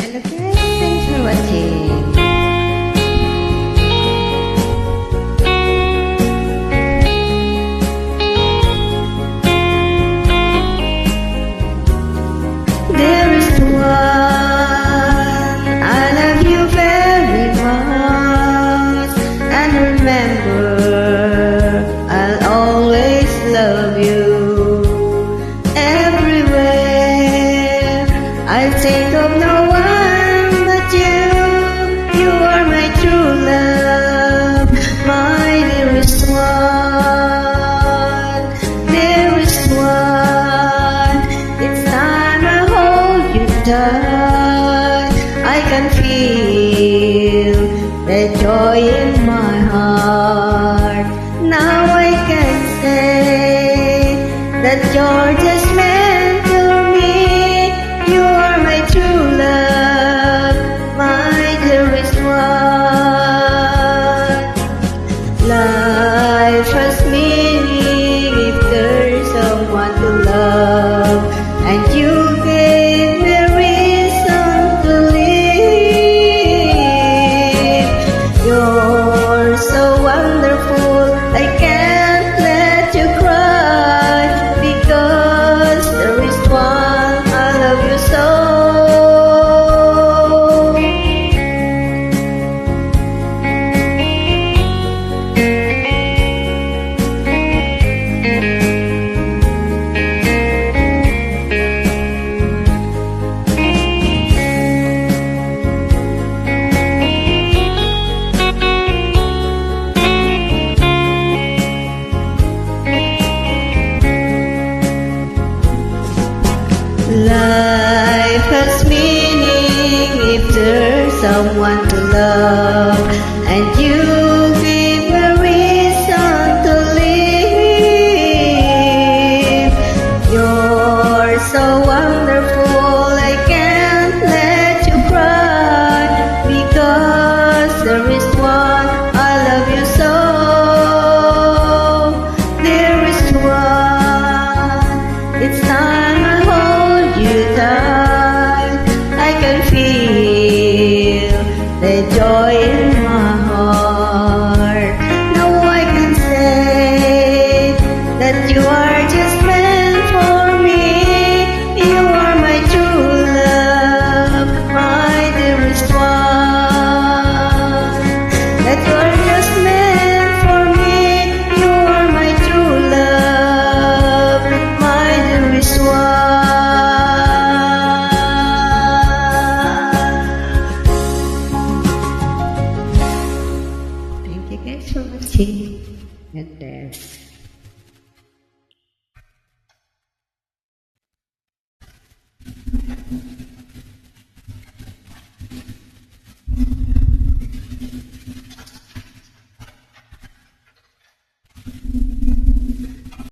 Okay, thanks for watching. There is one, I love you very much, and remember, I'll always love you. Everywhere, I think of no one but you. You are my true love, my dearest one. There is one, it's time I hold you tight. I can feel the joy in my heart. Now I can say that you're just meant to me. You are my true love, my dearest one. Life has meaning if there's someone to love, and you gave me reason to live. You're so wonderful, I can't let you cry, because there is one, I love you so. Life has meaning if there's someone to love, and you give a reason to live. You're so wonderful, I can't let you cry, because there is one, I love you so. There is one, it's time I hold you tight. I can feel the joy in my heart. Now I can say that you are just meant for me. You are my true love, my dearest one. That you are just meant for me. You are my true love, my dearest one. Thank you guys for watching. God bless.